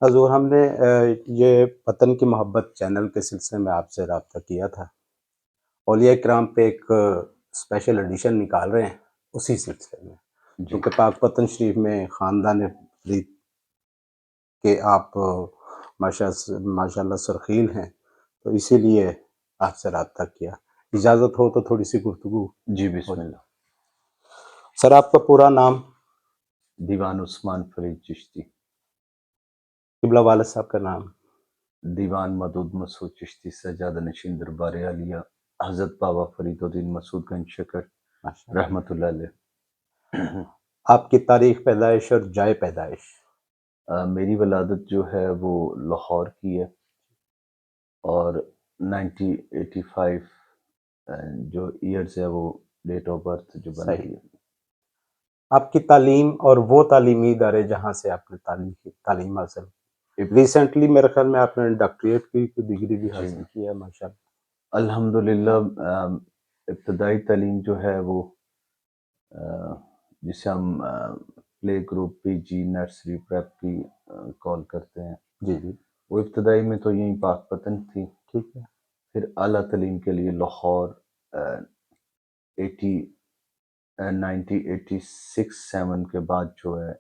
حضور ہم نے یہ وطن کی محبت چینل کے سلسلے میں آپ سے رابطہ کیا تھا۔ اولیاء کرام پہ ایک اسپیشل ایڈیشن نکال رہے ہیں اسی سلسلے میں، جی کیونکہ پاک وطن شریف میں خاندان فرید کے آپ ماشاء اللہ سرخیل ہیں، تو اسی لیے آپ سے رابطہ کیا۔ اجازت ہو تو تھوڑی سی گفتگو جی ہو بسم جائے۔ اللہ۔ سر آپ کا پورا نام؟ دیوان عثمان فرید چشتی۔ قبلہ والد صاحب کا نام؟ دیوان مدود مسعود چشتی سجادہ نشین دربار عالیہ حضرت بابا فرید الدین مسعود گنج شکر ماشاء اللہ۔ رحمۃ اللہ علیہ۔ آپ کی تاریخ پیدائش اور جائے پیدائش؟ میری ولادت جو ہے وہ لاہور کی ہے، اور 1985 جو ایئرز ہے وہ ڈیٹ آف برتھ جو بن رہی ہے۔ آپ کی تعلیم اور وہ تعلیمی ادارے جہاں سے آپ نے تعلیم حاصل کی؟ ریسنٹلی میرے خیال میں آپ نے ڈاکٹریٹ کی ڈگری بھی حاصل کی ہے ماشاء اللہ۔ الحمدللہ ابتدائی تعلیم جو ہے وہ جسے ہم پلے گروپ پی جی نرسری پریپ کی کال کرتے ہیں، جی جی وہ ابتدائی میں تو یہیں پاک وطن تھی۔ ٹھیک ہے۔ پھر اعلیٰ تعلیم کے لیے لاہور 1986-7 کے بعد جو ہے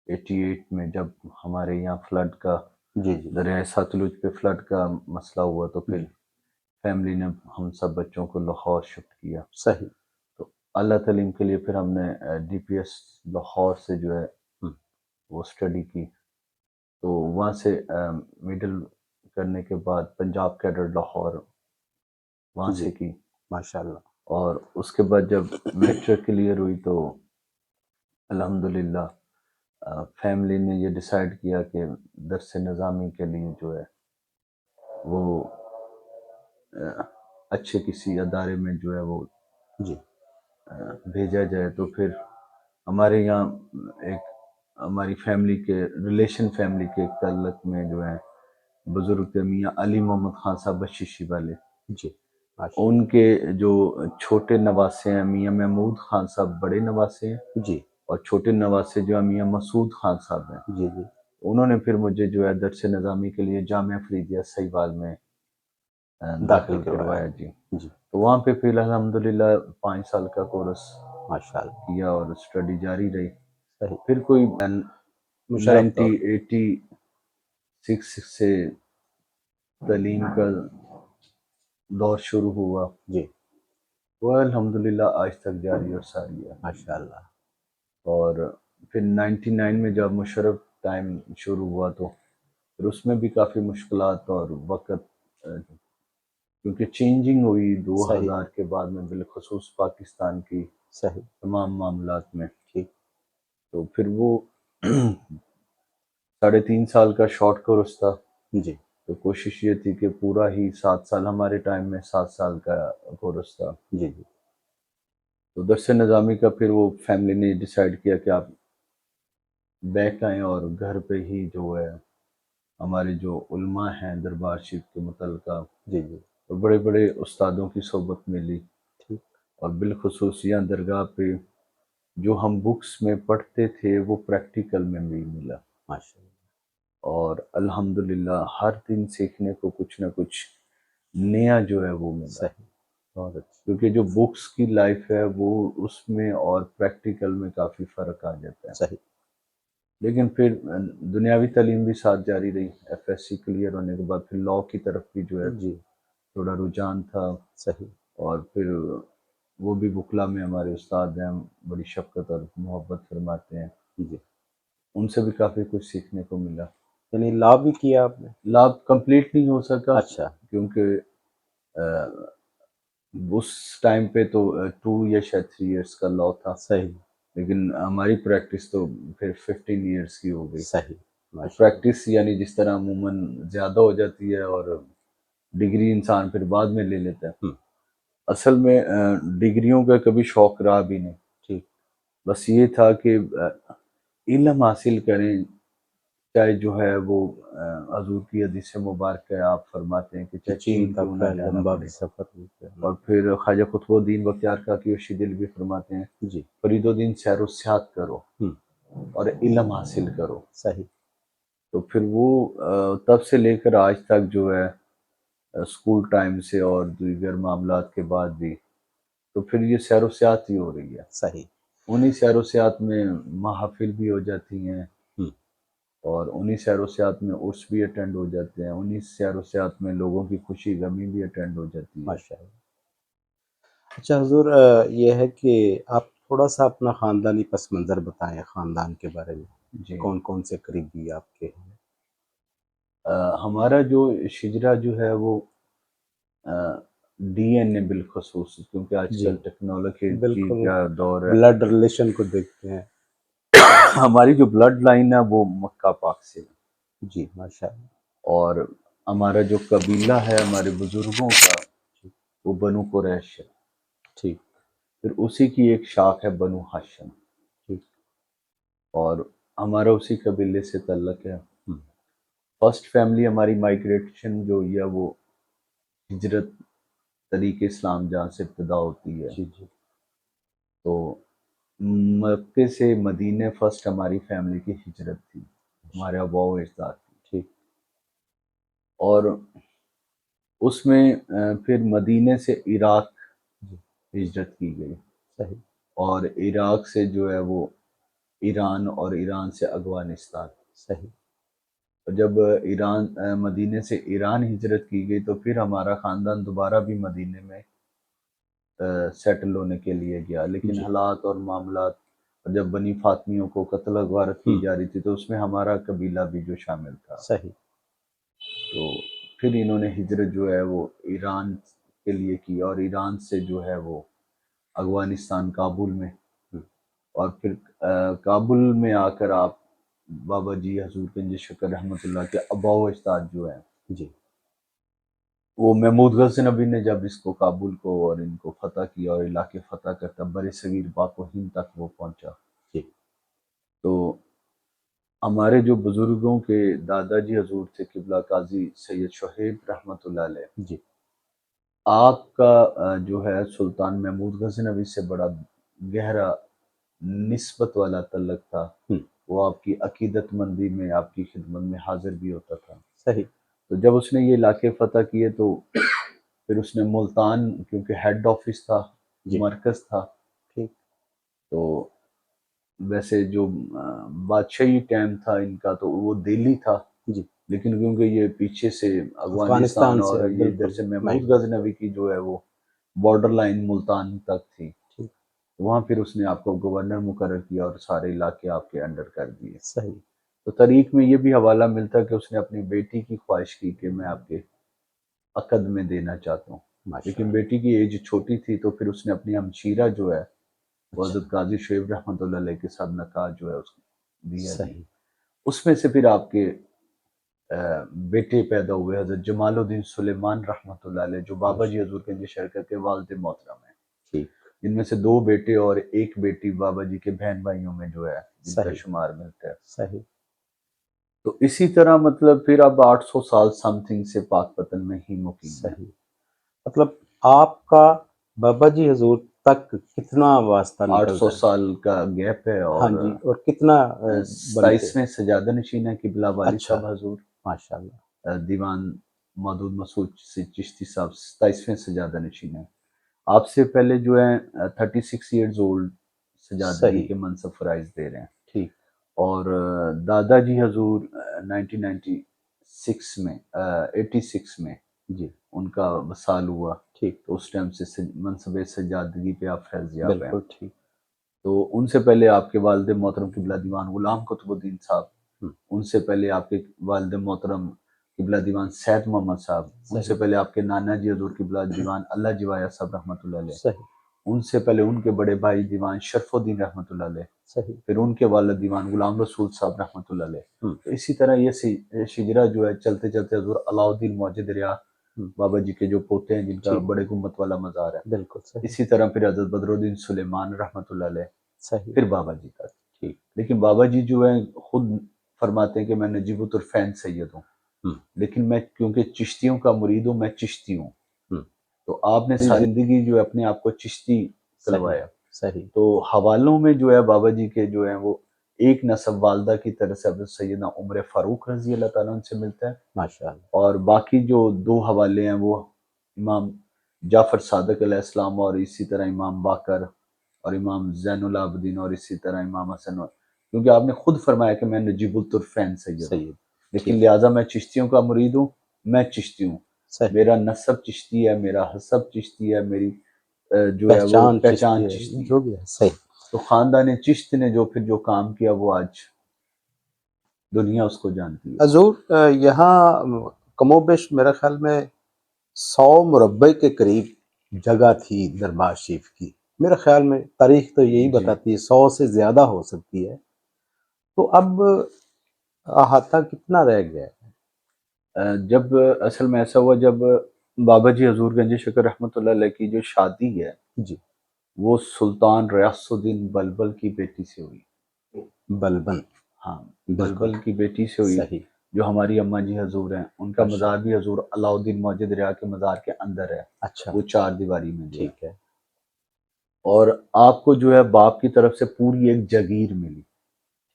88 میں جب ہمارے یہاں فلڈ کا جی جی دریائے ستلج پہ فلڈ کا مسئلہ ہوا تو پھر فیملی نے ہم سب بچوں کو لاہور شفٹ کیا۔ صحیح۔ تو اعلیٰ تعلیم کے لیے پھر ہم نے ڈی پی ایس لاہور سے جو ہے وہ اسٹڈی کی، تو وہاں سے مڈل کرنے کے بعد پنجاب کیڈر لاہور وہاں سے کی ماشاء اللہ۔ اور اس کے بعد جب میٹرک کلیئر ہوئی تو الحمدللہ فیملی نے یہ ڈیسائیڈ کیا کہ درس نظامی کے لیے جو ہے وہ اچھے کسی ادارے میں جو ہے وہ جی بھیجا جائے۔ تو پھر ہمارے یہاں ایک ہماری فیملی کے ریلیشن فیملی کے ایک تعلق میں جو ہے بزرگ میاں علی محمد خان صاحب بشیشی والے، جی ان کے جو چھوٹے نواسے ہیں میاں محمود خان صاحب بڑے نواسے ہیں، جی اور چھوٹے نواسے جو ہیں میاں مسعود خان صاحب ہیں، جی جی انہوں نے پھر مجھے جو ہے درس نظامی کے لیے جامعہ فریدیہ سہیوال میں داخل داخل کروایا جی۔ جی تو وہاں پہ پھر الحمدللہ 5 سال کا کورس ماشاء اللہ۔ کیا اور اسٹڈی جاری رہی۔ صحیح۔ پھر کوئی مشرف طور 1986 سے تعلیم کا دور شروع ہوا، جی وہ الحمدللہ آج تک جاری اور ساری ہے۔ ماشاء اللہ۔ اور پھر 99 میں جب مشرف ٹائم شروع ہوا تو پھر اس میں بھی کافی مشکلات اور وقت کیونکہ چینجنگ ہوئی 2000 کے بعد میں بالخصوص پاکستان کی صحیح تمام معاملات میں، ٹھیک۔ تو پھر وہ 3.5 سال کا شارٹ کورس تھا، جی تو کوشش یہ تھی کہ پورا ہی 7 سال، ہمارے ٹائم میں 7 سال کا کورس تھا، جی جی تو درس نظامی کا پھر وہ فیملی نے ڈیسائیڈ کیا کہ آپ بیک آئیں اور گھر پہ ہی جو ہے ہمارے جو علماء ہیں دربار شریف کے متعلقہ جی جی اور بڑے بڑے استادوں کی صحبت ملی، ٹھیک۔ اور بالخصوص یہاں درگاہ پہ جو ہم بکس میں پڑھتے تھے وہ پریکٹیکل میں بھی ملا، ماشاء اللہ۔ اور الحمدللہ ہر دن سیکھنے کو کچھ نہ کچھ نیا جو ہے وہ ملا، صحیح بہت اچھا۔ کیونکہ جو بکس کی لائف ہے وہ اس میں اور پریکٹیکل میں کافی فرق آ جاتا ہے۔ صحیح لیکن پھر دنیاوی تعلیم بھی ساتھ جاری رہی، ایف ایس سی کلیئر ہونے کے بعد پھر لاء کی طرف بھی جو ہے جی تھوڑا رجحان تھا، صحیح اور پھر وہ بھی بکلا میں ہمارے استاد ہیں، بڑی شفقت اور محبت فرماتے ہیں، جی۔ ان سے بھی کافی کچھ سیکھنے کو ملا۔ یعنی لا بھی کیا آپ نے؟ لا کمپلیٹ نہیں ہو سکا، اچھا کیونکہ اس ٹائم پہ تو 2 یا شاید 3 ایئرس کا لا تھا، صحیح لیکن ہماری پریکٹس تو پھر 15 ایئرس کی ہو گئی۔ صحیح ماشاء اللہ۔ پریکٹس یعنی جس طرح عموماً زیادہ ہو جاتی ہے اور ڈگری انسان پھر بعد میں لے لیتا ہے، اصل میں ڈگریوں کا کبھی شوق رہا بھی نہیں، ٹھیک۔ بس یہ تھا کہ علم حاصل کریں، چاہے جو ہے وہ حضور کی حدیث مبارک ہے، آپ فرماتے ہیں کہ چاہے چین کیوں نہ جانا لمبا پڑے، سفر۔ اور پھر خواجہ قطب الدین بختیار کاکی وشی دل بھی فرماتے ہیں جی فرید الدین سیر و سیاحت کرو اور علم حاصل کرو۔ صحیح تو پھر وہ تب سے لے کر آج تک جو ہے اسکول ٹائم سے اور دیگر معاملات کے بعد بھی، تو پھر یہ سیر و سیاحت ہی ہو رہی ہے. صحیح. انہی سیر و سیاحت میں محافل بھی ہو جاتی ہیں، ہم، اور انہی سیر و سیاحت میں عرس بھی اٹینڈ ہو جاتے ہیں، انہی سیر و سیاحت میں لوگوں کی خوشی غمی بھی اٹینڈ ہو جاتی ہے. ماشاء اللہ. اچھا حضور، یہ ہے کہ آپ تھوڑا سا اپنا خاندانی پس منظر بتائیں، خاندان کے بارے میں. جی. کون کون سے قریبی آپ کے ہیں؟ ہمارا جو شجرا جو ہے وہ ڈی این اے بالخصوص، کیونکہ آج جی کل ٹیکنالوجی بالکل، کا دور ہے. بلڈ ریلیشن کو دیکھتے ہیں. ہماری جو بلڈ لائن ہے وہ مکہ پاک سے ہے، جی ماشاء اللہ. اور ہمارا جو قبیلہ ہے ہمارے بزرگوں کا وہ بنو قریش ہے. ٹھیک. پھر اسی کی ایک شاخ ہے بنو ہاشم، ٹھیک. اور ہمارا اسی قبیلے سے تعلق ہے. ہم، فرسٹ فیملی ہماری مائگریشن جو ہوئی ہے وہ ہجرت طریق اسلام جہاں سے ابتدا ہوتی ہے، جی جی. تو مکے سے مدینے فرسٹ ہماری فیملی کی ہجرت تھی، ہمارے آباء و اجداد کی. ٹھیک. اور اس میں پھر مدینے سے عراق جی. ہجرت کی گئی، صحیح. اور عراق سے جو ہے وہ ایران، اور ایران سے افغانستان. صحیح. جب ایران مدینے سے ایران ہجرت کی گئی تو پھر ہمارا خاندان دوبارہ بھی مدینے میں سیٹل ہونے کے لیے گیا، لیکن جی. حالات اور معاملات، اور جب بنی فاطمیوں کو قتل و غارت کی ہم، جا رہی تھی تو اس میں ہمارا قبیلہ بھی جو شامل تھا، صحیح. تو پھر انہوں نے ہجرت جو ہے وہ ایران کے لیے کی، اور ایران سے جو ہے وہ افغانستان کابل میں. ہم، اور پھر کابل میں آ کر آپ بابا جی حضور گنج شکر رحمۃ اللہ کے آباء و اجداد جو ہیں، جی. وہ محمود غزنوی نے جب اس کو کابل کو اور ان کو فتح کیا اور علاقے فتح کرتا بر صغیر پاک و ہند تک وہ پہنچا، جی. تو ہمارے جو بزرگوں کے دادا جی حضور تھے قبلہ قاضی سید شہیب رحمۃ اللہ علیہ، جی. آپ کا جو ہے سلطان محمود غزنوی سے بڑا گہرا نسبت والا تعلق تھا. ہم، وہ آپ کی عقیدت مندی میں، آپ کی خدمت میں حاضر بھی ہوتا تھا. صحیح. تو جب اس نے یہ علاقے فتح کیے تو پھر اس نے ملتان، کیونکہ ہیڈ آفس تھا، جی. مرکز تھا، ٹھیک. تو ویسے جو بادشاہی ٹائم تھا ان کا تو وہ دہلی تھا، جی. لیکن کیونکہ یہ پیچھے سے افغانستان افغانستان سے اور یہ ادھر بالکل سے محمود مائگریٹ. غزنوی کی جو ہے وہ بارڈر لائن ملتان تک تھی، ٹھیک. وہاں پھر اس نے آپ کو گورنر مقرر کیا اور سارے علاقے آپ کے انڈر کر دیے. صحیح. تو تاریخ میں یہ بھی حوالہ ملتا ہے کہ اس نے اپنی بیٹی کی خواہش کی کہ میں آپ کے عقد میں دینا چاہتا ہوں، ماشاء لیکن اللہ. بیٹی کی ایج چھوٹی تھی تو پھر اس نے اپنی ہمشیرہ جو ہے وہ اچھا. حضرت قاضی شعیب رحمۃ اللہ علیہ کے ساتھ نکاح جو ہے اس کو دیا دی. صحیح. اس میں سے پھر آپ کے بیٹے پیدا ہوئے حضرت جمال الدین سلیمان رحمۃ اللہ علیہ، جو بابا جی ماشاء. حضور کے شرکت کے والد محترم ہیں، ٹھیک. جن میں سے 2 بیٹے اور 1 بیٹی بابا جی کے بہن بھائیوں میں جو ہے جن کا صحیح. شمار ملتا ہے. صحیح. تو اسی طرح مطلب پھر اب 800 سال سم تھنگ سے پاک پتن میں ہی مقیم ہے. صحیح. مطلب آپ کا بابا جی حضور تک کتنا واسطہ نکلتا 800 ہے؟ سال کا گیپ ہے، ہاں اور جی، اور کتنا بنتے؟ 27ویں سجادہ نشین ہے قبلہ والد اچھا. صاحب حضور، ماشاء اللہ. دیوان مودود مسعود سے چشتی صاحب 27ویں سجادہ نشین ہے. آپ سے پہلے جو ہیں 36 ایئرز اولڈ سجادگی صحیح. کے منصب فرائض دے رہے ہیں. ٹھیک. اور دادا جی حضور 1996 میں 86 میں جی. ان کا وصال ہوا، ٹھیک. تو اس ٹائم سے منصب سجادگی پہ آپ فیض یاب ہیں. بالکل ٹھیک. تو ان سے پہلے آپ کے والد محترم قبلہ دیوان غلام قطب الدین صاحب، ہم، ان سے پہلے آپ کے والد محترم قبلہ دیوان سید محمد صاحب، ان سے صحیح. پہلے آپ کے نانا جی حضور قبلہ دیوان اللہ جوایا صاحب رحمۃ اللہ علیہ، صحیح. ان سے پہلے ان کے بڑے بھائی دیوان شرف الدین رحمۃ اللہ علیہ، صحیح. پھر ان کے والد دیوان غلام رسول صاحب رحمۃ اللہ علیہ. ہم، تو اسی طرح یہ شجرا جو ہے چلتے چلتے حضور علاؤدین موجد ریا ہم، بابا جی کے جو پوتے ہیں جن کا ٹھیک. بڑے گنبد والا مزار ہے، بالکل صحیح. اسی طرح پھر حضرت بدرالدین سلیمان رحمۃ اللہ علیہ، صحیح. پھر بابا جی تک. ٹھیک. لیکن بابا جی جو ہیں خود فرماتے ہیں کہ میں نجیب الطرفین سید ہوں، ہم، لیکن میں کیونکہ چشتیوں کا مرید ہوں، میں چشتی ہوں. ہم، تو آپ نے ساری زندگی جو ہے اپنے آپ کو چشتی صحیح. کلوایا. صحیح. تو حوالوں میں جو ہے بابا جی کے جو ہیں وہ ایک نسب والدہ کی طرف سے حضرت سیدنا عمر فاروق رضی اللہ تعالیٰ عنہ سے ملتا ہے، ماشاءاللہ، اور باقی جو 2 حوالے ہیں وہ امام جعفر صادق علیہ السلام اور اسی طرح امام باقر اور امام زین العابدین اور اسی طرح امام حسن، کیونکہ آپ نے خود فرمایا کہ میں نجیب الطرفین سید ہوں، سید، لیکن ٹھیک، لہٰذا میں چشتیوں کا مرید ہوں، میں چشتی ہوں، صحیح، میرا نسب چشتی ہے، میرا حسب چشتی ہے، میری جو ہے وہ پہچان پہچان چشتی چشتی ہے، ہے۔ جو بھی ہے، صحیح۔ تو خاندان چشت نے جو کام کیا وہ آج دنیا اس کو جانتی ہے۔ حضور یہاں کم و بیش میرے خیال میں 100 مربع کے قریب جگہ تھی دربار شریف کی، میرے خیال میں تاریخ تو یہی جی، بتاتی ہے 100 سے زیادہ ہو سکتی ہے، تو اب احاطہ کتنا رہ گیا ہے؟ جب اصل میں ایسا ہوا، جب بابا جی حضور گنج شکر رحمۃ اللہ علیہ کی جو شادی ہے جی، وہ سلطان ریاض الدین بلبل کی بیٹی سے ہوئی، بلبن، ہاں، بالکل، بلبل کی بیٹی سے ہوئی، صحیح، جو ہماری اماں جی حضور ہیں، ان کا ماشاء مزار بھی حضور علاء الدین موجد ریا کے مزار کے اندر ہے، اچھا، وہ 4 دیواری میں جو ہے، ٹھیک ہے، اور آپ کو جو ہے باپ کی طرف سے پوری ایک جگیر ملی،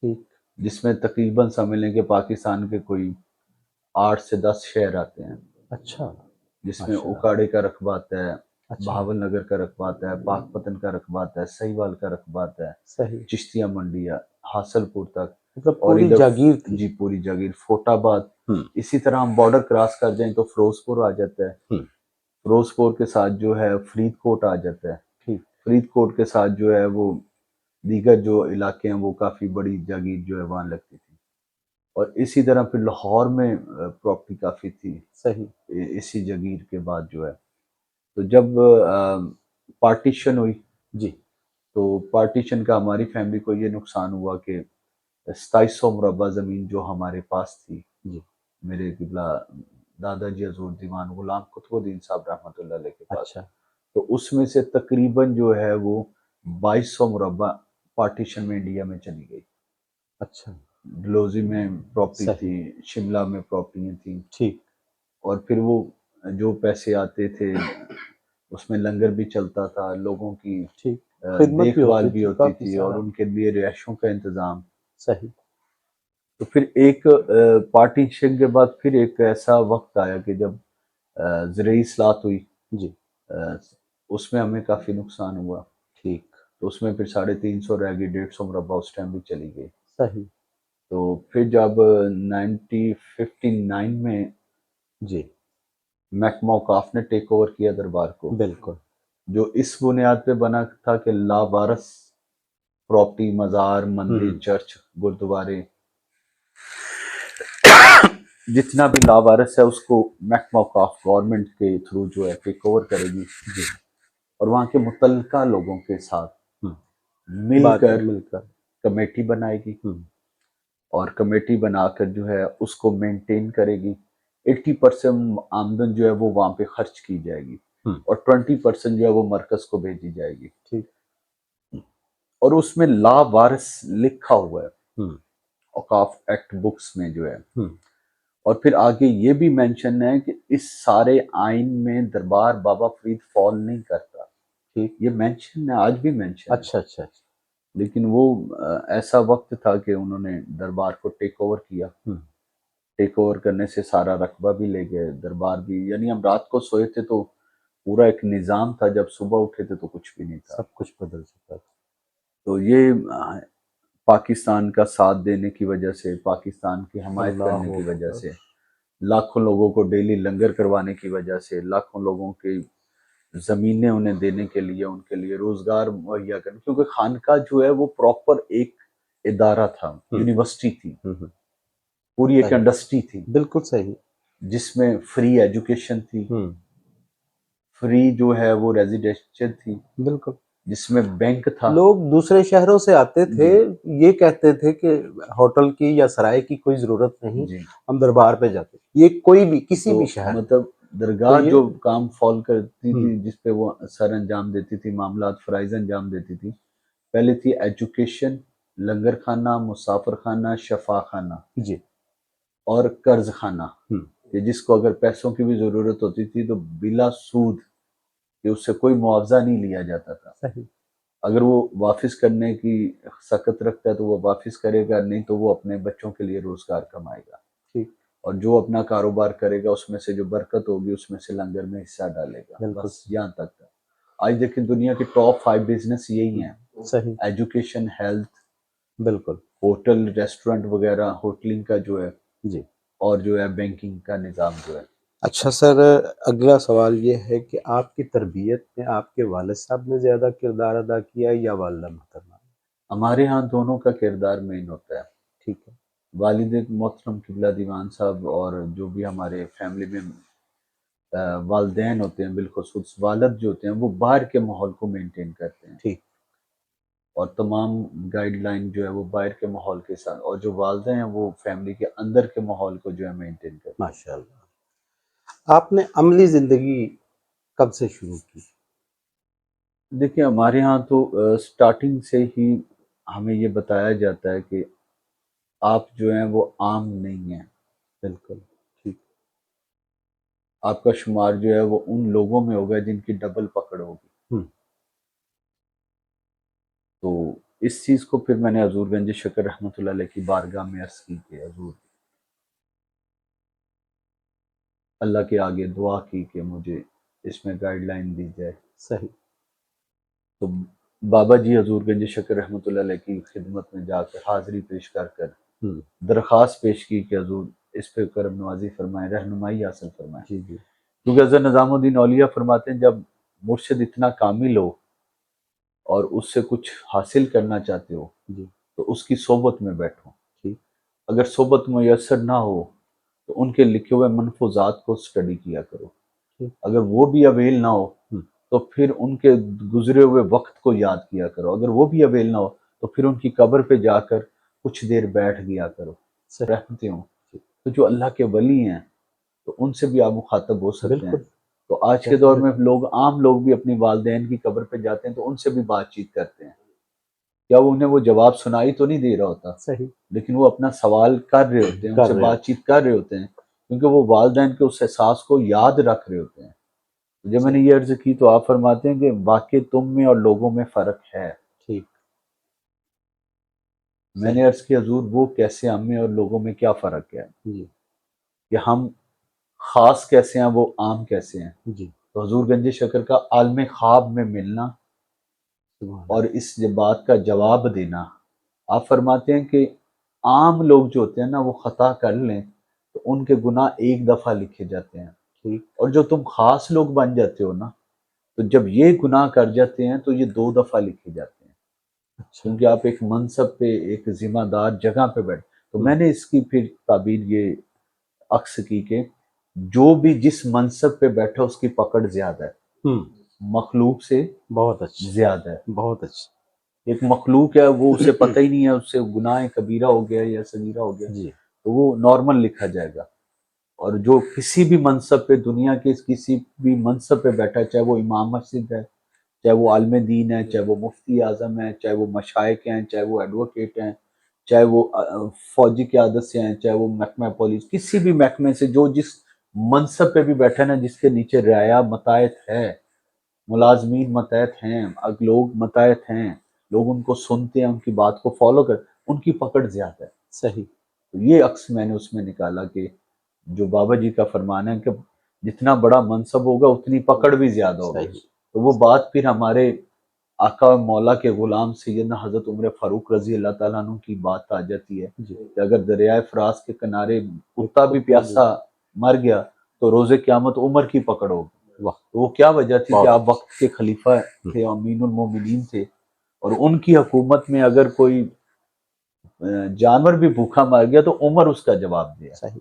ٹھیک، جس میں تقریباً سمجھ لیں کہ پاکستان کے کوئی 8 سے 10 شہر آتے ہیں، اچھا، جس میں ماشاء اللہ، اوکاڑے کا رقبہ آتا ہے، اچھا، بہاول نگر کا رقبہ آتا ہے، پاک پتن کا رقبہ آتا ہے، سہیوال کا رقبہ آتا ہے، صحیح، چشتیہ منڈی ہے، حاصل پور تک، مطلب اور پوری ادھر جاگیر تھی، جی پوری جاگیر، فوٹ آباد، ہم، اسی طرح ہم بارڈر کراس کر جائیں تو فیروز پور آ جاتا ہے، ہم، فیروز پور کے ساتھ جو ہے فرید کوٹ آ جاتا ہے، ٹھیک، فرید کوٹ کے ساتھ جو ہے وہ دیگر جو علاقے ہیں وہ کافی بڑی جاگیر جو ہے وہاں لگتی تھی، اور اسی طرح پھر لاہور میں پراپرٹی کافی تھی صحیح، اسی جاگیر کے بعد جو ہے، تو جب پارٹیشن ہوئی جی، تو پارٹیشن کا ہماری فیملی کو یہ نقصان ہوا کہ 2700 مربع زمین جو ہمارے پاس تھی، جی، میرے قبلہ دادا جی حضور دیوان غلام قطب الدین صاحب رحمۃ اللہ علیہ کے پاس، اچھا، تو اس میں سے تقریباً جو ہے وہ 2200 مربع پارٹیشن میں انڈیا میں چلی گئی، اچھا، ڈلوزی میں پراپرٹی صحیح، تھی، شملہ میں پراپرٹیاں تھیں، ٹھیک، اور پھر وہ جو پیسے آتے تھے اس میں لنگر بھی چلتا تھا، لوگوں کی ٹھیک، خدمت دیکھ بھال ہوتی بھی تھی ہوتی کافی تھی، اور سارا، ان کے لیے رہائشوں کا انتظام، صحیح، تو پھر ایک پارٹیشن کے بعد پھر ایک ایسا وقت آیا کہ جب زرعی اصلاحات ہوئی، جی، اس میں ہمیں کافی نقصان ہوا، ٹھیک، تو اس میں پھر 350 رہ گئی، 150 مربع اس ٹائم بھی چلی گئی، صحیح، تو پھر جب 1959 میں جی، محکمہ اوقاف نے ٹیک اوور کیا دربار کو، بالکل، جو اس بنیاد پہ بنا تھا کہ لاوارث پراپرٹی، مزار، مندر، ہم، چرچ، گردوارے، جتنا بھی لاوارث ہے اس کو محکمہ اوقاف گورنمنٹ کے تھرو جو ہے ٹیک اوور کرے گی، جی، اور وہاں کے متعلقہ لوگوں کے ساتھ ہم، مل بات کر مل کر، کمیٹی بنائے گی، ہم، اور کمیٹی بنا کر جو ہے اس کو مینٹین کرے گی، 80% آمدن جو ہے وہ وہاں پہ خرچ کی جائے گی، ہم، اور 20% جو ہے وہ مرکز کو بھیجی جائے گی، ٹھیک، اور اس میں لاوارث لکھا ہوا ہے ہم، اوقاف ایکٹ بکس میں جو ہے، ہم، اور پھر آگے یہ بھی مینشن ہے کہ اس سارے آئین میں دربار بابا فرید فال نہیں کرتا، ٹھیک، یہ مینشن ہے، آج بھی مینشن ہے، اچھا، اچھا، اچھا، لیکن وہ ایسا وقت تھا کہ انہوں نے دربار کو ٹیک اوور کیا، ہم، ٹیک اوور کرنے سے سارا رقبہ بھی لے گئے، دربار بھی، یعنی ہم رات کو سوئے تھے تو پورا ایک نظام تھا، جب صبح اٹھے تھے تو کچھ بھی نہیں تھا، سب کچھ بدل چکا تھا، تو یہ پاکستان کا ساتھ دینے کی وجہ سے، پاکستان کی حمایت اللہ کرنے کی وجہ اکبر، سے، لاکھوں لوگوں کو ڈیلی لنگر کروانے کی وجہ سے، لاکھوں لوگوں کی زمینیں انہیں دینے کے لیے، ان کے لیے روزگار مہیا کرنے، کیونکہ خانقاہ جو ہے وہ پراپر ایک ادارہ تھا، ہم، یونیورسٹی تھی، ہم، ہم، پوری ایک صحیح، انڈسٹری تھی، بالکل صحیح، جس میں فری ایجوکیشن تھی، ہم، فری جو ہے وہ ریزیڈینشل تھی، بالکل، جس میں بینک تھا، لوگ دوسرے شہروں سے آتے تھے، جی یہ کہتے تھے کہ ہوٹل کی یا سرائے کی کوئی ضرورت نہیں، جی، ہم دربار پہ جاتے، یہ کوئی بھی کسی تو بھی شہر میں، مطلب تو درگاہ یہ، جو کام فال کرتی ہم، تھی، جس پہ وہ سر انجام دیتی تھی، معاملات فرائض انجام دیتی تھی، پہلے تھی ایجوکیشن، لنگر خانہ، مسافر خانہ، شفا خانہ، جی، اور قرض خانہ، ہم، کہ جس کو اگر پیسوں کی بھی ضرورت ہوتی تھی تو بلا سود کہ اس سے کوئی معاوضہ نہیں لیا جاتا تھا، صحیح، اگر وہ واپس کرنے کی سخت رکھتا ہے تو وہ واپس کرے گا، نہیں تو وہ اپنے بچوں کے لیے روزگار کمائے گا، ٹھیک، اور جو اپنا کاروبار کرے گا اس میں سے جو برکت ہوگی اس میں سے لنگر میں حصہ ڈالے گا. بالکل بس یہاں تک تھا. آج دیکھیں دنیا کے ٹاپ 5 بزنس یہی ہیں: صحیح، ایجوکیشن، ہیلتھ، بالکل، ہوٹل ریسٹورنٹ وغیرہ، ہوٹلنگ کا جو ہے، جی. اور جو ہے بینکنگ کا نظام جو ہے. اچھا سر، اگلا سوال یہ ہے کہ آپ کی تربیت میں آپ کے والد صاحب نے زیادہ کردار ادا کیا یا والدہ محترمہ؟ ہمارے ہاں دونوں کا کردار مین ہوتا ہے. ٹھیک ہے، والد محترم قبلہ دیوان صاحب اور جو بھی ہمارے فیملی میں والدین ہوتے ہیں، بالخصوص والد جو ہوتے ہیں، وہ باہر کے ماحول کو مینٹین کرتے ہیں، ٹھیک، اور تمام گائیڈ لائن جو ہے وہ باہر کے ماحول کے ساتھ، اور جو والدین ہیں وہ فیملی کے اندر کے ماحول کو جو ہے مینٹین کرتے ہیں. ماشاء اللہ. آپ نے عملی زندگی کب سے شروع کی؟ دیکھیں ہمارے ہاں تو سٹارٹنگ سے ہی ہمیں یہ بتایا جاتا ہے کہ آپ جو ہیں وہ عام نہیں ہیں، بالکل، ٹھیک، آپ کا شمار جو ہے وہ ان لوگوں میں ہوگا جن کی ڈبل پکڑ ہوگی. ہم، تو اس چیز کو پھر میں نے حضور گنج شکر رحمۃ اللہ علیہ کی بارگاہ میں عرض کی کہ حضور، اللہ کے آگے دعا کی کہ مجھے اس میں گائیڈ لائن دی جائے. صحیح، تو بابا جی حضور گنج شکر رحمۃ اللہ علیہ کی خدمت میں جا کر حاضری پیش کر کر ہم، درخواست پیش کی کہ حضور اس پہ کرم نوازی فرمائیں، رہنمائی حاصل فرمائیں. جی جی، کیونکہ حضرت نظام الدین اولیاء فرماتے ہیں جب مرشد اتنا کامل ہو اور اس سے کچھ حاصل کرنا چاہتے ہو جی، تو اس کی صحبت میں بیٹھو. ٹھیک، اگر صحبت میسر نہ ہو تو ان کے لکھے ہوئے منفوذات کو سٹڈی کیا کرو. ٹھیک، اگر وہ بھی اویل نہ ہو ہم، تو پھر ان کے گزرے ہوئے وقت کو یاد کیا کرو. اگر وہ بھی اویل نہ ہو تو پھر ان کی قبر پہ جا کر کچھ دیر بیٹھ گیا کرو. صحیح، رحمتیں ہوں. تو جو اللہ کے ولی ہیں تو ان سے بھی آپ مخاطب ہو سکتے ہیں. بالکل، تو آج کے دور میں عام لوگ بھی اپنی والدین کی قبر پہ جاتے ہیں تو ان سے بھی بات چیت کرتے ہیں. کیا وہ انہیں وہ جواب سنائی تو نہیں دے رہا ہوتا، صحیح، لیکن وہ اپنا سوال کر رہے ہوتے ہیں، ان کر سے رہے بات چیت کر رہے ہوتے ہیں، کیونکہ وہ والدین کے اس احساس کو یاد رکھ رہے ہوتے ہیں. جب میں نے یہ عرض کی تو آپ فرماتے ہیں کہ واقعی تم میں اور لوگوں میں فرق ہے. ٹھیک، میں نے عرض کی حضور وہ کیسے، ہم میں اور لوگوں میں کیا فرق ہے جی کہ ہم خاص کیسے ہیں، وہ عام کیسے ہیں. جی، تو حضور گنج شکر کا عالم خواب میں ملنا سبحان اور اس بات کا جواب دینا. آپ فرماتے ہیں کہ عام لوگ جو ہوتے ہیں نا وہ خطا کر لیں تو ان کے گناہ ایک دفعہ لکھے جاتے ہیں، ٹھیک، اور جو تم خاص لوگ بن جاتے ہو نا تو جب یہ گناہ کر جاتے ہیں تو یہ 2 دفعہ لکھے جاتے ہیں، اچھا، کیونکہ آپ ایک منصب پہ، ایک ذمہ دار جگہ پہ بیٹھے. تو ہم، میں نے اس کی پھر تعبیر یہ عکس کی کہ جو بھی جس منصب پہ بیٹھا اس کی پکڑ زیادہ ہے، ہم، مخلوق سے بہت اچھا، زیادہ ہے. بہت اچھا، ایک مخلوق ہے وہ اسے پتہ ہی نہیں ہے اس سے گناہ کبیرہ ہو گیا یا صغیرہ ہو گیا جی، تو وہ نارمل لکھا جائے گا. اور جو کسی بھی منصب پہ، دنیا کے کسی بھی منصب پہ بیٹھا ہے، چاہے وہ امام مسجد ہے، چاہے وہ عالم دین ہے، چاہے وہ مفتی اعظم ہے، چاہے وہ مشائخ ہیں، چاہے وہ ایڈوکیٹ ہیں، چاہے وہ فوجی قیادت سے ہیں، چاہے وہ محکمہ پولیس، کسی بھی محکمے سے جو جس منصب پہ بھی بیٹھا ہے نا، جس کے نیچے رعایا متحد ہے، ملازمین متحد ہیں، لوگ متحد ہیں، لوگ ان کو سنتے ہیں، ان کی بات کو فالو کر، ان کی پکڑ زیادہ ہے. صحیح، تو یہ عکس میں نے اس میں نکالا کہ جو بابا جی کا فرمان ہے کہ جتنا بڑا منصب ہوگا اتنی پکڑ بھی زیادہ ہوگی. صحیح، تو وہ بات پھر ہمارے آقا و مولا کے غلام سیدنا حضرت عمر فاروق رضی اللہ تعالیٰ عنہ کی بات آ جاتی ہے جی، کہ اگر دریائے فراز کے کنارے کتا بھی پیاسا مر گیا تو روز قیامت عمر کی پکڑ ہوگی. واہ، تو وہ کیا وجہ تھی کہ بہت آپ وقت کے خلیفہ تھے، امین المومنین تھے، اور ان کی حکومت میں اگر کوئی جانور بھی بھوکا مر گیا تو عمر اس کا جواب دیا. صحیح.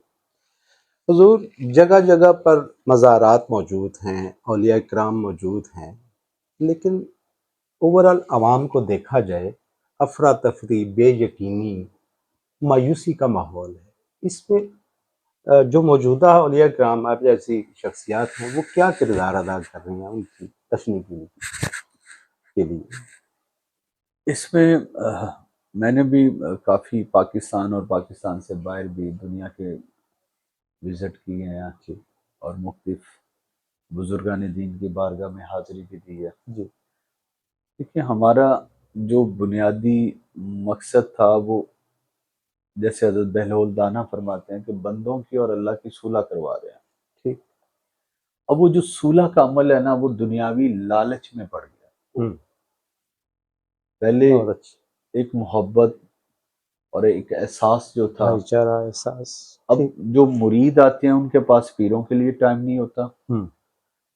حضور جگہ جگہ پر مزارات موجود ہیں، اولیاء کرام موجود ہیں، لیکن اوورال عوام کو دیکھا جائے افراتفری، بے یقینی، مایوسی کا ماحول ہے. اس میں جو موجودہ اولیاء کرام آپ جیسی شخصیات ہیں وہ کیا کردار ادا کر رہی ہیں ان کی تشنیع کے لیے؟ اس میں میں نے بھی کافی پاکستان اور پاکستان سے باہر بھی دنیا کے وزٹ کیے ہیں جی اور مختلف بزرگان دین کی بارگاہ میں حاضری بھی دی ہے. جی دیکھیے ہمارا جو بنیادی مقصد تھا وہ جیسے حضرت بہلول دانا فرماتے ہیں کہ بندوں کی اور اللہ کی صلح کروا رہے ہیں. ٹھیک. اب وہ جو صلح کا عمل ہے نا وہ دنیاوی لالچ میں پڑ گیا. پہلے بہت اچھا. ایک محبت اور ایک احساس جو تھا. بھائی چارہ احساس. اب جو مرید آتے ہیں ان کے پاس پیروں کے لیے ٹائم نہیں ہوتا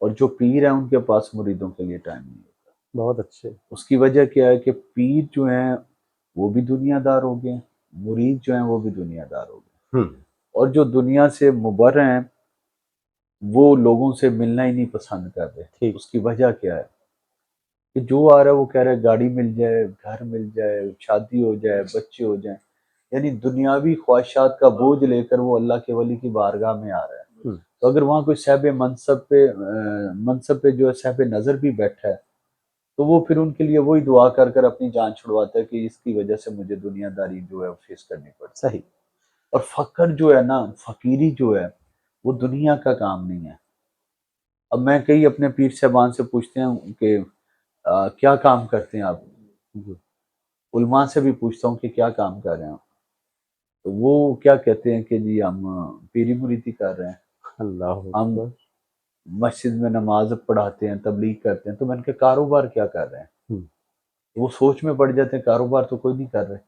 اور جو پیر ہیں ان کے پاس مریدوں کے لیے ٹائم نہیں ہوتا. بہت اچھے. اس کی وجہ کیا ہے کہ پیر جو ہیں وہ بھی دنیا دار ہو گئے, مرید جو ہیں وہ بھی دنیا دار ہو گئے, اور جو دنیا سے مبر ہیں وہ لوگوں سے ملنا ہی نہیں پسند کرتے. اس کی وجہ کیا ہے کہ جو آ رہا ہے وہ کہہ رہا ہے گاڑی مل جائے, گھر مل جائے, شادی ہو جائے, بچے ہو جائیں, یعنی دنیاوی خواہشات کا بوجھ لے کر وہ اللہ کے ولی کی بارگاہ میں آ رہا ہے. تو اگر وہاں کوئی صاحب منصب پہ جو ہے صاحب نظر بھی بیٹھا ہے تو وہ پھر ان کے لیے وہی دعا کر کر اپنی جان چھڑواتا ہے کہ اس کی وجہ سے مجھے دنیا داری جو ہے فیس کرنی پڑتی. صحیح. اور فقر جو ہے نا, فقیری جو ہے وہ دنیا کا کام نہیں ہے. اب میں کئی اپنے پیر صاحبان سے پوچھتے ہیں کہ کیا کام کرتے ہیں آپ, علماء سے بھی پوچھتا ہوں کہ کیا کام کر رہے ہیں, تو وہ کیا کہتے ہیں کہ جی ہم پیری مریدی کر رہے ہیں, ہم مسجد میں نماز پڑھاتے ہیں, تبلیغ کرتے ہیں. تو میں نے کہا کاروبار کیا کر رہے ہیں؟ وہ سوچ میں پڑ جاتے ہیں کاروبار تو کوئی نہیں کر رہے.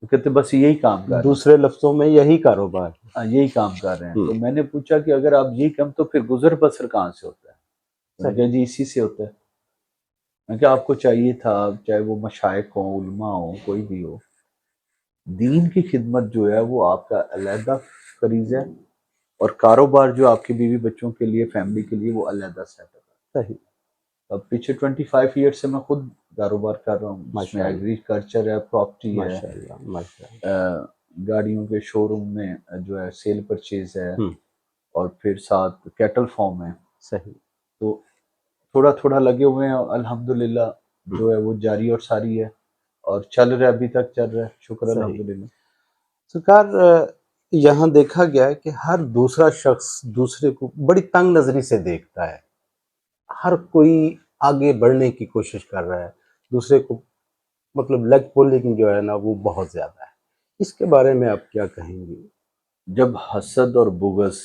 تو کہتے بس یہی کام کر رہے ہیں, دوسرے لفظوں میں یہی کاروبار, یہی کام کر رہے ہیں. تو میں نے پوچھا کہ اگر آپ یہی کام تو پھر گزر بسر کہاں سے ہوتا ہے؟ میں نے کہا جی اسی سے ہوتا ہے. میں کہا آپ کو چاہیے تھا چاہے وہ مشائخ ہوں, علماء ہوں, کوئی بھی ہو, دین کی خدمت جو ہے وہ آپ کا علیحدہ فریضہ ہے اور کاروبار جو آپ کی بیوی بچوں کے لیے, فیملی کے لیے, وہ علیحدہ سیٹ ہے. صحیح. اب پیچھے 25 ایئر سے میں خود کاروبار کر رہا ہوں, جس میں ایگریکلچر ہے, پراپرٹی ہے, گاڑیوں کے شو روم میں جو ہے سیل پرچیز ہے, اور پھر ساتھ کیٹل فارم ہے. صحیح. تو تھوڑا تھوڑا لگے ہوئے ہیں, الحمدللہ جو ہے وہ جاری اور ساری ہے اور چل رہا ہے, ابھی تک چل رہا ہے, شکر الحمدللہ. سرکار یہاں دیکھا گیا ہے کہ ہر دوسرا شخص دوسرے کو بڑی تنگ نظری سے دیکھتا ہے, ہر کوئی آگے بڑھنے کی کوشش کر رہا ہے, دوسرے کو مطلب لیگ پولنگ جو ہے نا وہ بہت زیادہ ہے. اس کے بارے میں آپ کیا کہیں گے؟ جب حسد اور بغض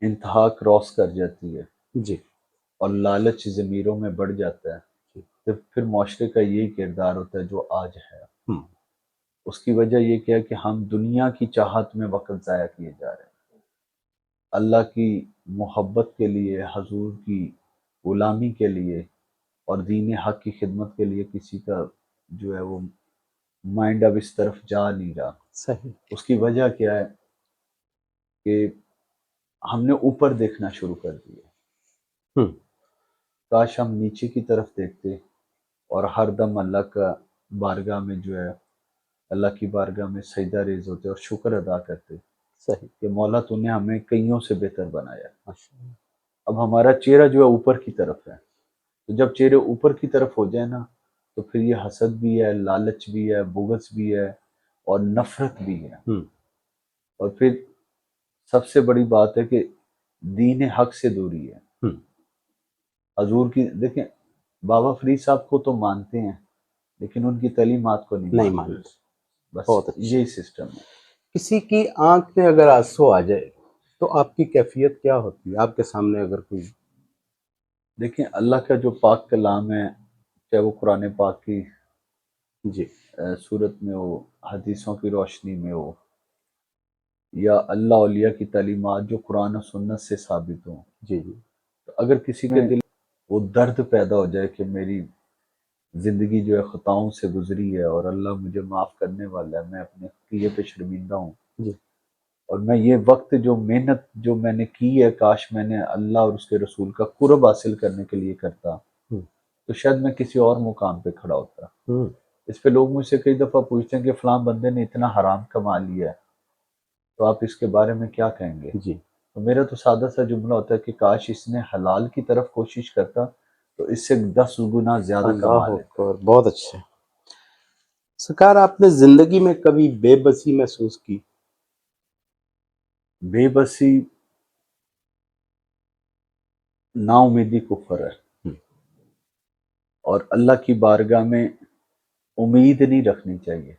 انتہا کراس کر جاتی ہے جی, اور لالچ ضمیروں میں بڑھ جاتا ہے تو پھر معاشرے کا یہی کردار ہوتا ہے جو آج ہے. اس کی وجہ یہ کیا ہے کہ ہم دنیا کی چاہت میں وقت ضائع کیے جا رہے ہیں. اللہ کی محبت کے لیے, حضور کی غلامی کے لیے اور دین حق کی خدمت کے لیے کسی کا جو ہے وہ مائنڈ اب اس طرف جا نہیں رہا. صحیح. اس کی وجہ کیا ہے کہ ہم نے اوپر دیکھنا شروع کر دیا. کاش ہم نیچے کی طرف دیکھتے اور ہر دم اللہ کا بارگاہ میں جو ہے اللہ کی بارگاہ میں سجدہ ریز ہوتے اور شکر ادا کرتے. صحیح. کہ مولا تو نے ہمیں کئیوں سے بہتر بنایا. اب ہمارا چہرہ جو ہے اوپر کی طرف ہے, تو جب چہرے اوپر کی طرف ہو جائے نا تو پھر یہ حسد بھی ہے, لالچ بھی ہے, بغض بھی ہے اور نفرت بھی ہے. اور پھر سب سے بڑی بات ہے کہ دین حق سے دوری ہے. حضور کی دیکھیں, بابا فرید صاحب کو تو مانتے ہیں لیکن ان کی تعلیمات کو نہیں مانتے. بس یہی سسٹم ہے. کسی کی آنکھ میں اگر آنسو آ جائے تو آپ کی کیفیت کیا ہوتی ہے آپ کے سامنے؟ اگر کوئی دیکھیں اللہ کا جو پاک کلام ہے, چاہے وہ قرآن پاک کی صورت میں ہو, حدیثوں کی روشنی میں ہو, یا اللہ اولیاء کی تعلیمات جو قرآن و سنت سے ثابت ہوں, تو اگر کسی کے دل وہ درد پیدا ہو جائے کہ میری زندگی جو ہے خطاؤں سے گزری ہے اور اللہ مجھے معاف کرنے والا ہے, میں اپنے کیے پہ شرمندہ ہوں, اور میں یہ وقت جو محنت جو میں نے کی ہے کاش میں نے اللہ اور اس کے رسول کا قرب حاصل کرنے کے لیے کرتا تو شاید میں کسی اور مقام پہ کھڑا ہوتا. اس پہ لوگ مجھ سے کئی دفعہ پوچھتے ہیں کہ فلاں بندے نے اتنا حرام کما لیا ہے تو آپ اس کے بارے میں کیا کہیں گے؟ تو میرا تو سادہ سا جملہ ہوتا ہے کہ کاش اس نے حلال کی طرف کوشش کرتا تو اس سے 10 گنا زیادہ کما لیتا. بہت اچھا. سرکار آپ نے زندگی میں کبھی بے بسی محسوس کی؟ بے بسی نا امیدی کفر ہے. اور اللہ کی بارگاہ میں امید نہیں رکھنی چاہیے،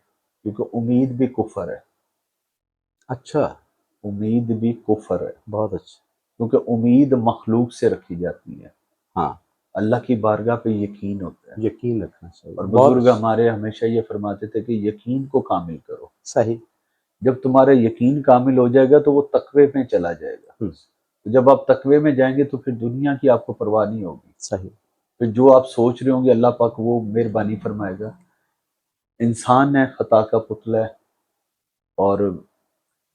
کیونکہ امید بھی کفر ہے، اچھا، امید بھی کفر ہے، بہت اچھا، کیونکہ امید مخلوق سے رکھی جاتی ہے، ہاں، اللہ کی بارگاہ پہ یقین ہوتا ہے۔ یقین رکھنا چاہیے، اور بہت بزرگ اچھا، ہمارے ہمیشہ یہ فرماتے تھے کہ یقین کو کامل کرو، صحیح، جب تمہارا یقین کامل ہو جائے گا تو وہ تقوی میں چلا جائے گا، ہم، جب آپ تقوی میں جائیں گے تو پھر دنیا کی آپ کو پرواہ نہیں ہوگی، صحیح، پھر جو آپ سوچ رہے ہوں گے اللہ پاک وہ مہربانی فرمائے گا۔ انسان ہے، خطا کا پتلا ہے، اور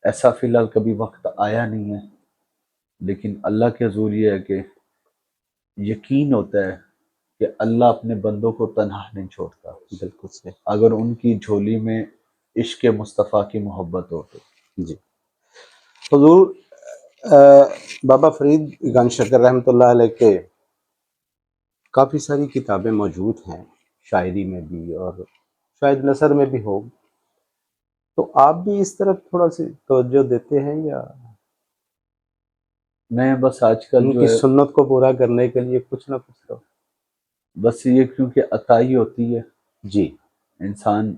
ایسا فی الحال کبھی وقت آیا نہیں ہے، لیکن اللہ کے حضور یہ ہے کہ یقین ہوتا ہے کہ اللہ اپنے بندوں کو تنہا نہیں چھوڑتا، بالکل صحیح، اگر ان کی جھولی میں عشق مصطفیٰ کی محبت ہو تو۔ جی حضور، بابا فرید گنج شکر رحمۃ اللہ علیہ کے کافی ساری کتابیں موجود ہیں، شاعری میں بھی اور شاید نثر میں بھی ہو، تو آپ بھی اس طرف تھوڑا سی توجہ دیتے ہیں یا میں بس آج کل ان جو کی ہے سنت کو پورا کرنے کے لیے کچھ نہ کچھ تو؟ بس یہ کیونکہ عطائی ہوتی ہے، جی، انسان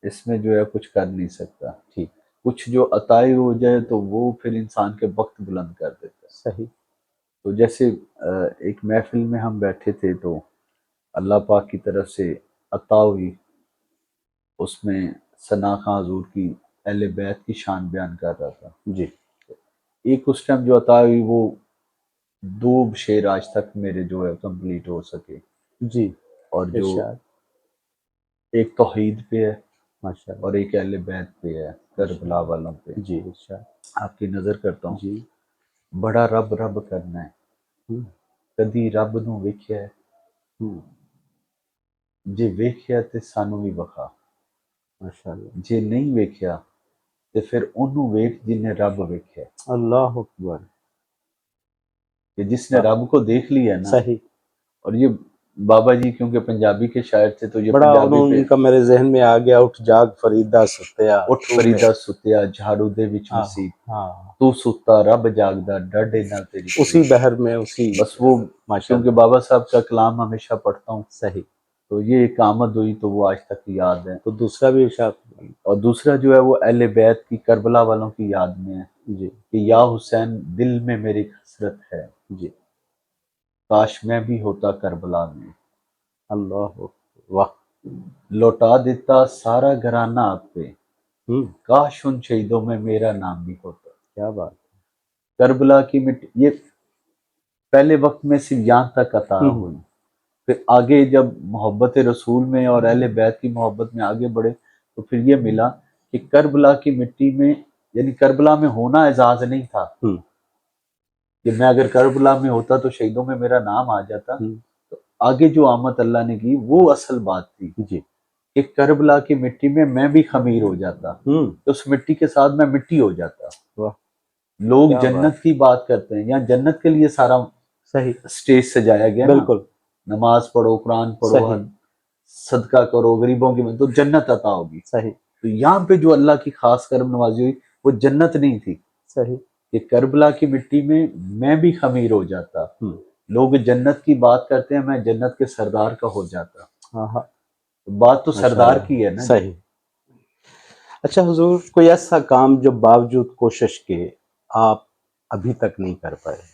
اس میں جو ہے کچھ کر نہیں سکتا، ٹھیک، کچھ جو عطائی ہو جائے تو وہ پھر انسان کے وقت بلند کر دیتا ہے۔ صحیح، تو جیسے ایک محفل میں ہم بیٹھے تھے تو اللہ پاک کی طرف سے عطا ہوئی، اس میں ثنا خاں حضور کی اہل بیت کی شان بیان کر رہا تھا، جی، ایک اس ٹائم جو عطا ہوئی وہ 2 شعر آج تک میرے جو ہے کمپلیٹ ہو سکے، جی، اور جو ارشاد، ایک توحید پہ ہے ماشاء اللہ، اور ایک اہل بیت پہ ہے، کربلا والوں پہ۔ جی، ارشاد، آپ کی نظر کرتا ہوں، جی، بڑا رب رب کرنا ہے، ہم، کدی رب نو ویکھیا ہے، ہم، جے ویکھیا تے سانو بھی وکھا، ماشاء اللہ، جے نہیں ویکھیا تے پھر انہوں ویکھ جن نے رب ویکھیا ہے، اللہ اکبر، کہ جس نے رب کو دیکھ لیا نا۔ صحیح، اور یہ بابا جی کیونکہ پنجابی کے شاعر تھے تو یہ بڑا پنجابی پہ ان کا میرے ذہن میں آ گیا، اٹھ جاگ فریدا ستیا اٹھ فریدا ستیا جھاڑو دے وچ ہاں، مسیح، ہاں، تو ستا رب جاگدا ڈاڈے نال تیری اسی پریت۔ بہر میں، اسی، بس وہ ماشاء کیونکہ اللہ، بابا صاحب کا کلام ہمیشہ پڑھتا ہوں صحیح، تو یہ ایک آمد ہوئی تو وہ آج تک یاد ہے۔ تو دوسرا بھی ارشاد، اور دوسرا جو ہے وہ اہل بیت کی کربلا والوں کی یاد میں ہے جی، کہ یا حسین دل میں میری حسرت ہے، جی، کاش میں بھی ہوتا کربلا میں، اللہ واہ، لوٹا دیتا سارا گھرانہ آپ پہ، ہم، کاش ان شہیدوں میں میرا نام بھی ہوتا۔ کیا بات، کربلا کی مٹی یہ پہلے وقت میں صرف یہاں تک عطا ہم، ہوئی، پھر آگے جب محبت رسول میں اور اہل بیت کی محبت میں آگے بڑھے تو پھر یہ ملا کہ کربلا کی مٹی میں، یعنی کربلا میں ہونا اعزاز نہیں تھا ہم، کہ میں اگر کربلا میں ہوتا تو شہیدوں میں میرا نام آ جاتا، ہم، تو آگے جو آمد اللہ نے کی وہ اصل بات تھی جی، کہ کربلا کی مٹی میں بھی خمیر ہو جاتا، ہم، اس مٹی کے ساتھ میں مٹی ہو جاتا۔ واہ، لوگ کیا بات، جنت کی بات کرتے ہیں، یہاں جنت کے لیے سارا صحیح، سٹیج سجایا گیا نا، بالکل، نماز پڑھو، قرآن پڑھو، صحیح، صدقہ کرو، غریبوں کی مدد، تو جنت عطا ہوگی۔ صحیح، تو یہاں پہ جو اللہ کی خاص کرم نوازی ہوئی وہ جنت نہیں تھی صحیح، کہ کربلا کی مٹی میں بھی خمیر ہو جاتا، ہم، لوگ جنت کی بات کرتے ہیں، میں جنت کے سردار کا ہو جاتا، ہاں، ہاں، بات تو ماشاء سردار اللہ، کی ہے نا جی۔ صحیح۔ اچھا حضور، کوئی ایسا کام جو باوجود کوشش کے آپ ابھی تک نہیں کر پائے؟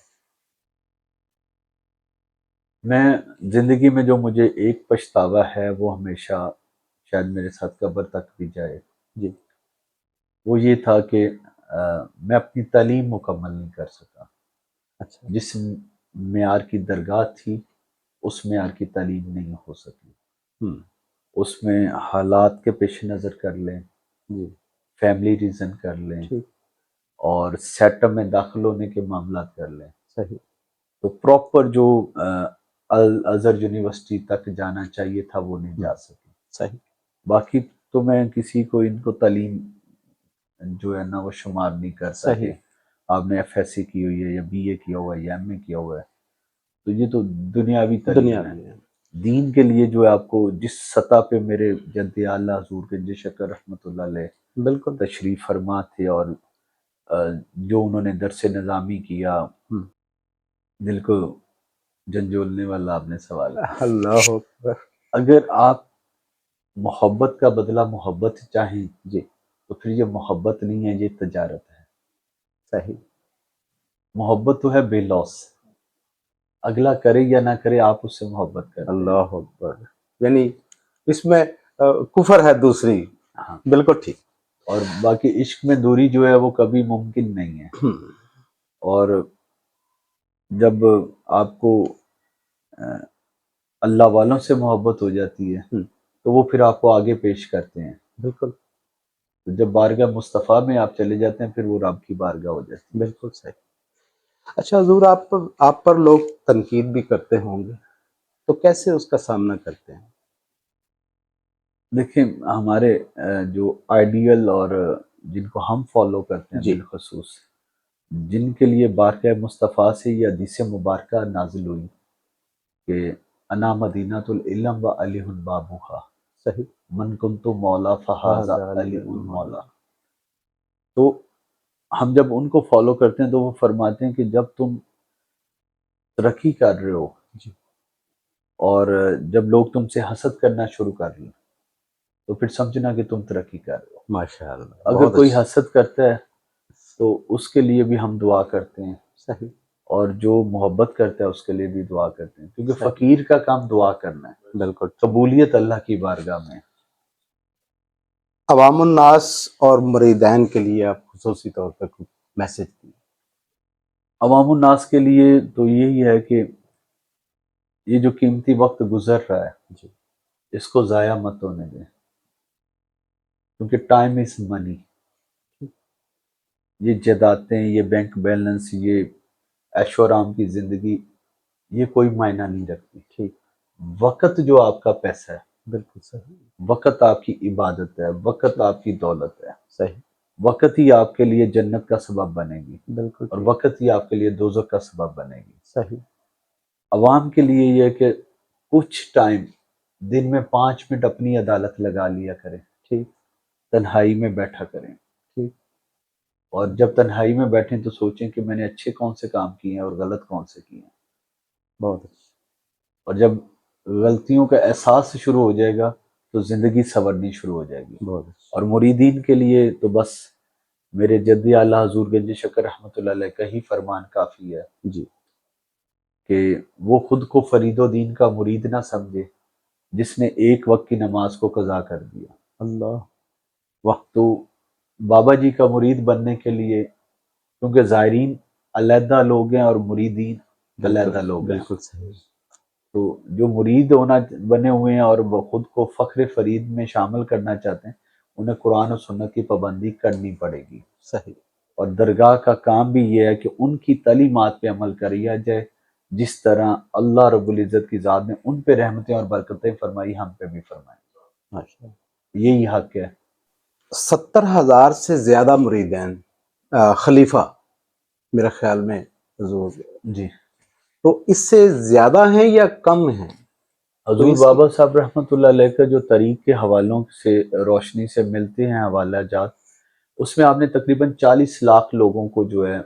میں زندگی میں جو مجھے ایک پچھتاوا ہے وہ ہمیشہ شاید میرے ساتھ قبر تک بھی جائے، جی، وہ یہ تھا کہ میں اپنی تعلیم مکمل نہیں کر سکا، اچھا، جس معیار کی درگاہ تھی اس معیار کی تعلیم نہیں ہو سکی، ہم، اس میں حالات کے پیش نظر کر لیں، جی، فیملی ریزن کر لیں، ٹھیک، اور سیٹ اپ میں داخل ہونے کے معاملات کر لیں، صحیح، تو پراپر جو الازہر یونیورسٹی تک جانا چاہیے تھا وہ نہیں ہم، جا سکی۔ صحیح، باقی تو میں کسی کو ان کو تعلیم جو ہے نا وہ شمار نہیں کرتا کہ صحیح، آپ نے ایف ایس سی کی ہوئی ہے یا بی اے کیا ہوا ہے یا ایم اے کیا ہوا ہے، تو یہ تو دنیاوی دنیا تعلیم ہے۔ میں، دین کے لیے جو ہے آپ کو جس سطح پہ میرے جد اعلیٰ حضور گنج شکر رحمۃ اللہ علیہ بالکل، تشریف فرما تھے، اور جو انہوں نے درس نظامی کیا ہم، دل کو جھنجھولنے والا آپ نے سوال کیا۔ اللہ اکبر. اگر آپ محبت کا بدلہ محبت چاہیں جی تو پھر یہ محبت نہیں ہے، یہ تجارت ہے۔ صحیح. محبت تو ہے بے لوس، اگلا کرے یا نہ کرے آپ اس سے محبت کرتے ہیں۔ اللہ اکبر. یعنی اس میں کفر ہے دوسری. ہاں، بالکل ٹھیک. اور باقی عشق میں دوری جو ہے وہ کبھی ممکن نہیں ہے۔ اور جب آپ کو اللہ والوں سے محبت ہو جاتی ہے تو وہ پھر آپ کو آگے پیش کرتے ہیں۔ بالکل جب بارگاہ مصطفیٰ میں آپ چلے جاتے ہیں پھر وہ رب کی بارگاہ ہو جاتی ہے۔ بالکل صحیح. اچھا حضور، آپ پر لوگ تنقید بھی کرتے ہوں گے، تو کیسے اس کا سامنا کرتے ہیں؟ دیکھیں، ہمارے جو آئیڈیل اور جن کو ہم فالو کرتے ہیں جی. بالخصوص، جن کے لیے بارگاہ مصطفیٰ سے یہ حدیث مبارکہ نازل ہوئی کہ انا مدینۃ العلم و علی بابوہا، صحیح. من کنت مولا فہذا علی مولا، تو ہم جب ان کو فالو کرتے ہیں تو وہ فرماتے ہیں کہ جب تم ترقی کر رہے ہو جی. اور جب لوگ تم سے حسد کرنا شروع کر لیں تو پھر سمجھنا کہ تم ترقی کر رہے ہو۔ ماشاء اللہ. اگر بہت کوئی اچھا. حسد کرتا ہے تو اس کے لیے بھی ہم دعا کرتے ہیں، صحیح. اور جو محبت کرتا ہے اس کے لیے بھی دعا کرتے ہیں، کیونکہ صحیح. فقیر کا کام دعا کرنا ہے، بالکل. قبولیت اللہ کی بارگاہ میں۔ عوام الناس اور مریدین کے لیے آپ خصوصی طور پہ کچھ میسج دیں؟ عوام الناس کے لیے تو یہی ہے کہ یہ جو قیمتی وقت گزر رہا ہے جی. اس کو ضائع مت ہونے دیں، کیونکہ ٹائم از منی۔ یہ جائیدادیں، یہ بینک بیلنس، یہ عیش و آرام کی زندگی، یہ کوئی معنی نہیں رکھتی۔ ٹھیک. وقت جو آپ کا پیسہ ہے، بالکل صحیح. وقت آپ کی عبادت ہے، وقت آپ کی دولت ہے، صحیح. وقت ہی آپ کے لیے جنت کا سبب بنے گی بالکل. اور وقت ہی آپ کے لیے دوزخ کا سبب بنے گی۔ صحیح. عوام کے لیے یہ کہ کچھ ٹائم دن میں 5 منٹ اپنی عدالت لگا لیا کریں، ٹھیک. تنہائی میں بیٹھا کریں، ٹھیک. اور جب تنہائی میں بیٹھیں تو سوچیں کہ میں نے اچھے کون سے کام کیے ہیں اور غلط کون سے کیے ہیں، بہت اچھا. اور جب غلطیوں کا احساس شروع ہو جائے گا تو زندگی سنورنی شروع ہو جائے گی۔ بہت اچھا. اور مرید کے لیے تو بس میرے جدی اعلیٰ حضور گنج شکر رحمۃ اللہ علیہ کا ہی فرمان کافی ہے جی. کہ وہ خود کو فرید و دین کا مرید نہ سمجھے جس نے ایک وقت کی نماز کو قضا کر دیا۔ اللہ. تو بابا جی کا مرید بننے کے لیے، کیونکہ زائرین علیحدہ لوگ ہیں اور مریدین علیحدہ لوگ ہیں، بالکل صحیح. تو جو مرید ہونا بنے ہوئے ہیں اور وہ خود کو فخر فرید میں شامل کرنا چاہتے ہیں انہیں قرآن و سنت کی پابندی کرنی پڑے گی۔ صحیح. اور درگاہ کا کام بھی یہ ہے کہ ان کی تعلیمات پہ عمل کیا جائے، جس طرح اللہ رب العزت کی ذات نے ان پہ رحمتیں اور برکتیں فرمائی، ہم پہ بھی فرمائیں۔ ماشاء اللہ. یہی حق ہے۔ 70,000 سے زیادہ مریدین خلیفہ میرے خیال میں حضور، جی، تو اس سے زیادہ ہیں یا کم ہیں؟ حضور اس کی- بابا صاحب رحمۃ اللہ علیہ کا جو طریق کے حوالوں سے روشنی سے ملتے ہیں حوالہ جات، اس میں آپ نے تقریباً 40 لاکھ لوگوں کو جو ہے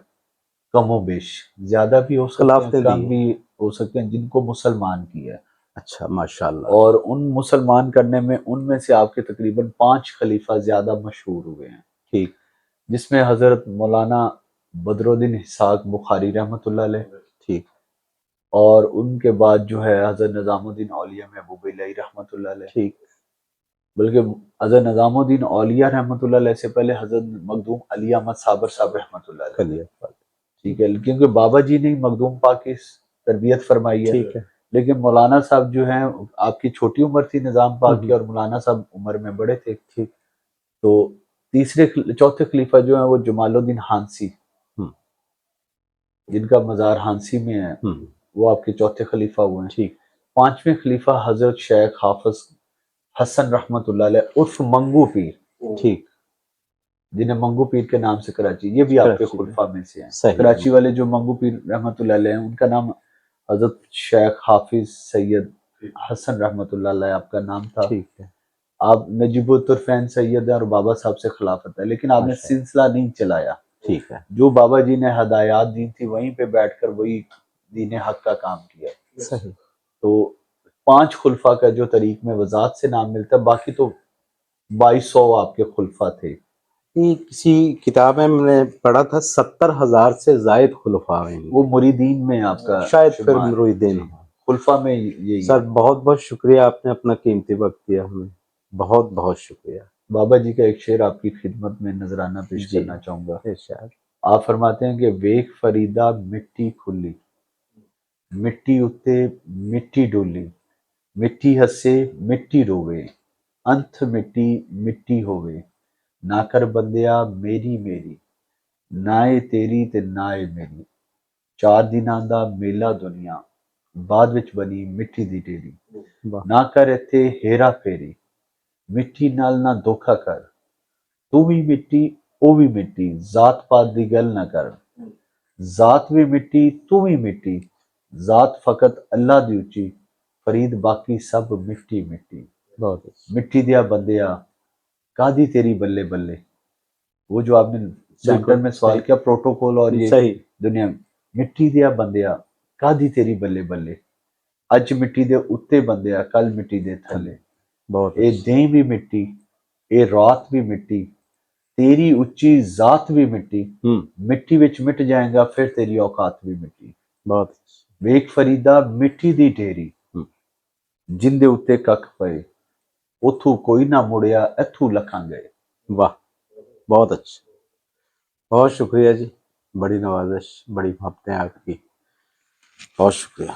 کم و بیش، زیادہ بھی ہو سکتے خلافتیں ہیں دی کم ہیں. بھی ہو سکتے ہیں، جن کو مسلمان کیا ہے۔ اچھا. ماشاء اللہ. اور ان مسلمان کرنے میں ان میں سے آپ کے تقریباً 5 خلیفہ زیادہ مشہور ہوئے ہیں، ٹھیک. جس میں حضرت مولانا بدر الدین اسحاق بخاری رحمۃ اللہ علیہ، ٹھیک. اور ان کے بعد جو ہے حضرت نظام الدین اولیاء محبوب الہی رحمۃ اللہ علیہ، ٹھیک. بلکہ حضرت نظام الدین اولیاء رحمۃ اللہ علیہ سے پہلے حضرت مخدوم علی احمد صابر صاحب رحمۃ اللہ علیہ، کلیہ. ٹھیک ہے، کیونکہ بابا جی نے مخدوم پاک کی تربیت فرمائی ہے، ٹھیک ہے. لیکن مولانا صاحب جو ہیں آپ کی چھوٹی عمر تھی نظام پاک کی، اور مولانا صاحب عمر میں بڑے تھے، ٹھیک. تو چوتھے خلیفہ جو ہیں وہ جمال الدین ہانسی، جن کا مزار ہانسی میں ہے، وہ آپ کے چوتھے خلیفہ ہوئے ہیں۔ ٹھیک. 5ویں خلیفہ حضرت شیخ حافظ حسن رحمۃ اللہ علیہ عرف منگو پیر، ٹھیک. جنہیں منگو پیر کے نام سے کراچی، یہ بھی آپ کے کراچی میں. خلفاء میں سے ہیں۔ صحیح. کراچی والے جو منگو پیر رحمۃ اللہ علیہ ہیں ان کا نام حضرت شیخ حافظ سید حسن رحمۃ اللہ علیہ آپ کا نام تھا۔ ٹھیک ہے. آپ نجیب الطرفین سید ہیں اور بابا صاحب سے خلافت ہے، لیکن آپ نے ماشاء اللہ. سلسلہ نہیں چلایا۔ ٹھیک ہے. جو بابا جی نے ہدایات دی تھی وہیں پہ بیٹھ کر وہی دین حق کا کام کیا۔ صحیح. تو 5 خلفاء کا جو تاریخ میں وضاحت سے نام ملتا ہے، باقی تو 2200 آپ کے خلفاء تھے. یہ کسی کتاب میں نے پڑھا تھا 70,000 سے زائد خلفاء ہیں. وہ مریدین میں آپ کا شاید پھر شمار، مریدین. خلفاء میں یہی سر ہے. بہت بہت شکریہ، آپ نے اپنا قیمتی وقت دیا ہمیں، بہت بہت شکریہ. بابا جی کا ایک شعر آپ کی خدمت میں نذرانہ پیش جی. کرنا چاہوں گا. ارشاد. آپ فرماتے ہیں کہ ویخ فریدا مٹی کھلی، مٹی اتے مٹی ڈولی، مٹی ہسے مٹی روے، انت مٹی مٹی ہوے، نہ کر بندیا میری میری، نائے تیری تے نائے میری، 4 دناں دا میلہ دنیا، بعد وچ بنی مٹی دی ڈیری، واہ. نہ کر ایتھے ہیرا پھیری، مٹی نال نہ دھوکھا کر، تو بھی مٹی او بھی مٹی، ذات پات دی گل نہ کر، ذات بھی مٹی تو بھی مٹی، ذات فقط اللہ دی اچی، فرید باقی سب مٹی مٹی. بہت اچھا. مٹی دیا بندیا کادی تیری بلے بلے، وہ جو آپ نے سینٹر میں سوال کیا پروٹوکول اور یہ صحیح. دنیا، مٹی دیا بندیا کادی تیری بلے بلے، اج مٹی دے اتے بندیا کل مٹی دے تھلے، بہت اے اچھا. دیں بھی مٹی، اے رات بھی مٹی، تیری اچھی ذات بھی مٹی، مٹی وچ مٹ جائے گا پھر تیری اوقات بھی مٹی. بہت اچھا. ویک فریدا مٹی دی ڈھیری، جن دے اتے ککھ پئے، اتھو کوئی نہ مڑیا ایتھو لکھاں گئے. واہ. بہت اچھا. بہت شکریہ جی، بڑی نوازش، بڑی محبتیں آپ کی. بہت شکریہ.